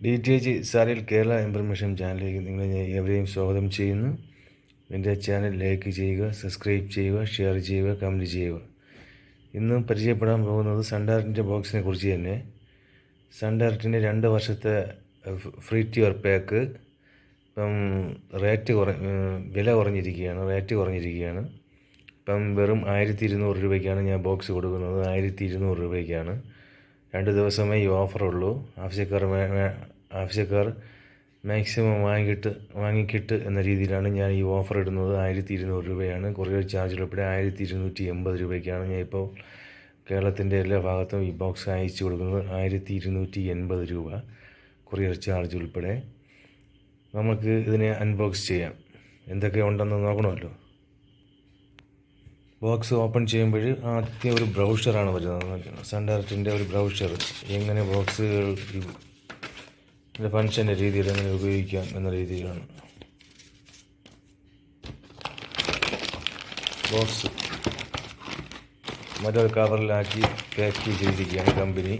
DTH Salil Kerala information ചാനലിലേക്ക് നിങ്ങളെ എവരെയും സ്വാഗതം ചെയ്യുന്നു. എൻ്റെ ചാനൽ ലൈക്ക് ചെയ്യുക, സബ്സ്ക്രൈബ് ചെയ്യുക, ഷെയർ ചെയ്യുക, കമൻറ്റ് ചെയ്യുക. ഇന്ന് പരിചയപ്പെടാൻ പോകുന്നത് സൺഡയറക്റ്റിൻ്റെ ബോക്സിനെ കുറിച്ച് തന്നെ. സൺഡയറക്റ്റിൻ്റെ 2 വർഷത്തെ ഫ്രീ ടു പാക്ക് ഇപ്പം വില കുറഞ്ഞിരിക്കുകയാണ്. ഇപ്പം വെറും 1200 രൂപയ്ക്കാണ് ഞാൻ ബോക്സ് കൊടുക്കുന്നത്. 1200 രൂപയ്ക്കാണ്. 2 ദിവസമേ ഈ ഓഫറുള്ളൂ. ആവശ്യക്കാർ മാക്സിമം വാങ്ങിക്കിട്ട് എന്ന രീതിയിലാണ് ഞാൻ ഈ ഓഫർ ഇടുന്നത്. 1200 രൂപയാണ്. കൊറിയർ ചാർജ് ഉൾപ്പെടെ 1280 രൂപയ്ക്കാണ് ഞാൻ ഇപ്പോൾ കേരളത്തിൻ്റെ എല്ലാ ഭാഗത്തും ഈ ബോക്സ് അയച്ചു കൊടുക്കുന്നത്. 1280 രൂപ കൊറിയർ ചാർജ് ഉൾപ്പെടെ. നമുക്ക് ഇതിനെ അൺബോക്സ് ചെയ്യാം. എന്തൊക്കെ ഉണ്ടെന്ന് നോക്കണമല്ലോ. ബോക്സ് ഓപ്പൺ ചെയ്യുമ്പോൾ ആദ്യം ഒരു ബ്രൗഷറാണ് വരുന്നത്. സൺഡയറക്റ്റിൻ്റെ ഒരു ബ്രൗഷർ, എങ്ങനെ ബോക്സുകൾ ഫങ്ഷൻ്റെ രീതിയിൽ എങ്ങനെ ഉപയോഗിക്കാം എന്ന രീതിയിലാണ്. ബോക്സ് മറ്റൊരു കവറിലാക്കി പാക്ക് ചെയ്തിരിക്കുകയാണ് കമ്പനി.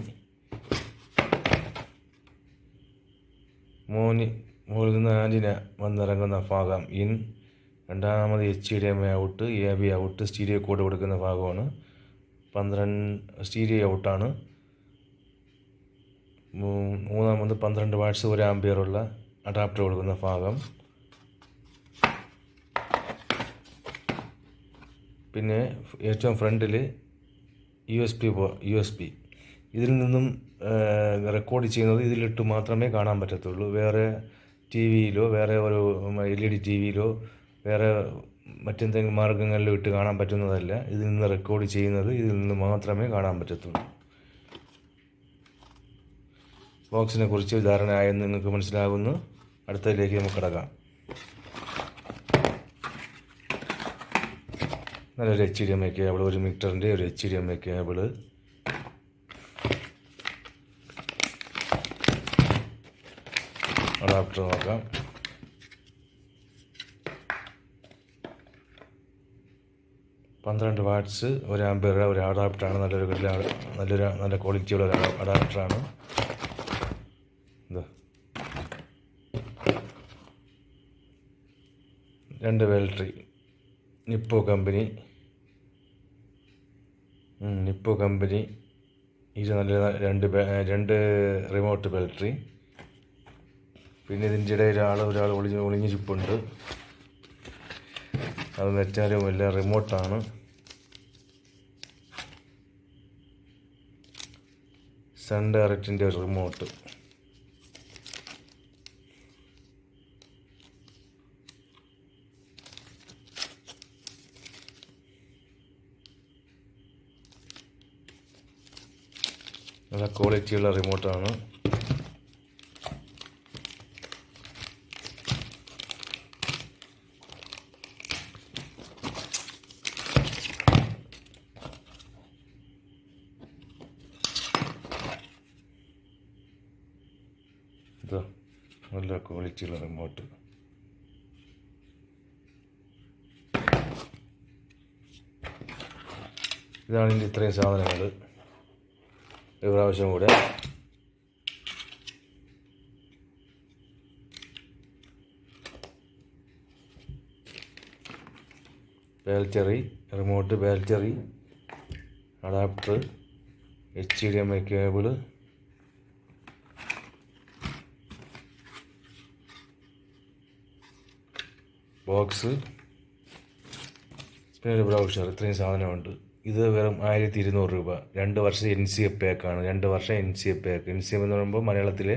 മുകളിൽ നിന്ന് ആൻറ്റിന വന്നിറങ്ങുന്ന ഭാഗം ഇൻ, രണ്ടാമത് HDMI out, AB out, stereo code കൊടുക്കുന്ന ഭാഗമാണ്. 12 സ്റ്റീരിയോ ഔട്ടാണ്. മൂന്നാമത് 12 വാട്ട്സ് 1 ആംപിയറുള്ള അഡാപ്റ്റർ കൊടുക്കുന്ന ഭാഗം. പിന്നെ ഏറ്റവും ഫ്രണ്ടിൽ USB. ഇതിൽ നിന്നും റെക്കോർഡ് ചെയ്യുന്നത് ഇതിലിട്ട് മാത്രമേ കാണാൻ പറ്റത്തുള്ളൂ. വേറെ TV-യിലോ വേറെ ഒരു LED TV-യിലോ വേറെ മറ്റെന്തെങ്കിലും മാർഗ്ഗങ്ങളിലും ഇട്ട് കാണാൻ പറ്റുന്നതല്ല. ഇതിൽ നിന്ന് റെക്കോർഡ് ചെയ്യുന്നത് ഇതിൽ നിന്ന് മാത്രമേ കാണാൻ പറ്റത്തുള്ളൂ. ബോക്സിനെ കുറിച്ച് ധാരണയായെന്ന് നിങ്ങൾക്ക് മനസ്സിലാകുന്നു. അടുത്തതിലേക്ക് നമുക്ക് കിടക്കാം. നല്ലൊരു HDMI കേബിൾ, 1 മീറ്ററിൻ്റെ ഒരു HDMI കേബിള്. അഡാപ്റ്റർ നോക്കാം. 12 വാട്ട്സ് 1 ആംപിയർ ഒരു അഡാപ്റ്ററാണ്. നല്ല ക്വാളിറ്റിയുള്ള ഒരു അഡാപ്റ്ററാണ്. ഇത് 2 ബാറ്ററി, നിപ്പോ കമ്പനി. ഇത് നല്ല 2 റിമോട്ട് ബാറ്ററി. പിന്നെ ഇതിൻ്റെ ഇടയിൽ ഒരാൾ ഒളിഞ്ഞ് ചുപ്പുണ്ട്. അത് നെറ്റാലും എല്ലാം റിമോട്ടാണ്. സൺഡയറക്റ്റിൻ്റെ ഒരു റിമോട്ട്. നല്ല ക്വാളിറ്റിയുള്ള റിമോട്ടാണ്. ഇതാ നല്ല ക്വാളിറ്റിയുള്ള റിമോട്ട്. ഇതാണ് ഇതിൻ്റെ ഇത്രയും സാധനങ്ങൾ. ഒരു പ്രാവശ്യം കൂടെ battery, remote, battery, adapter, HDMI cable, box, പിന്നെ ഒരു ബ്രൗഷർ. ഇത്രയും സാധനമുണ്ട്. ഇത് വെറും 1200 രൂപ. 2 വർഷം NCA പാക്കാണ്. 2 വർഷം NCA പാക്ക്. NCA എന്ന് പറയുമ്പോൾ മലയാളത്തിലെ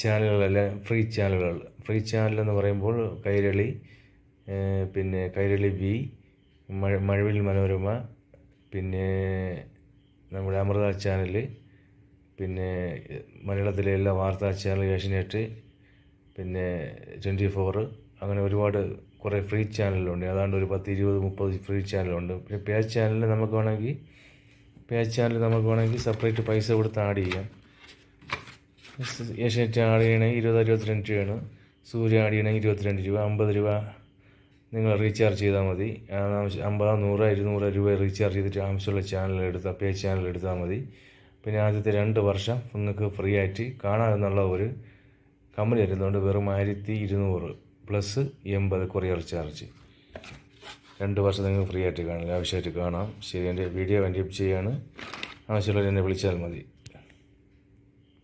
ചാനലുകളല്ല, ഫ്രീ ചാനൽ എന്ന് പറയുമ്പോൾ കൈരളി, പിന്നെ കൈരളി V, മഴവിൽ മനോരമ, പിന്നെ നമ്മുടെ അമൃത ചാനൽ, പിന്നെ മലയാളത്തിലെ എല്ലാ വാർത്താ ചാനൽ, ഏഷ്യനെറ്റ്, പിന്നെ 24, അങ്ങനെ കുറേ ഫ്രീ ചാനലുണ്ട്. അതാണ്ട് ഒരു 10, 20, 30 ഫ്രീ ചാനലുണ്ട്. പിന്നെ പേജ് ചാനലിൽ നമുക്ക് വേണമെങ്കിൽ സെപ്പറേറ്റ് പൈസ കൊടുത്ത് ആഡ് ചെയ്യാം. ഏഷ്യനെറ്റ് ആഡ് ചെയ്യണമെങ്കിൽ 22 രൂപയാണ്. സൂര്യ ആഡ് ചെയ്യണമെങ്കിൽ 22 രൂപ. 50 രൂപ നിങ്ങൾ റീചാർജ് ചെയ്താൽ മതി. 50, 100, 200 രൂപ റീചാർജ് ചെയ്തിട്ട് ആവശ്യമുള്ള പേജ് ചാനൽ എടുത്താൽ മതി. പിന്നെ ആദ്യത്തെ 2 വർഷം നിങ്ങൾക്ക് ഫ്രീ ആയിട്ട് കാണാമെന്നുള്ള ഒരു കമ്പനി വരുന്നതുകൊണ്ട് വെറും 1200 പ്ലസ് 80 കൊറിയർ ചാർജ്. 2 വർഷം നിങ്ങൾക്ക് ഫ്രീ ആയിട്ട് കാണില്ല, ആവശ്യമായിട്ട് കാണാം. ശരി, എൻ്റെ വീഡിയോ വൈൻഡപ്പ് ചെയ്യാണ്. ആവശ്യമുള്ളവർ എന്നെ വിളിച്ചാൽ മതി.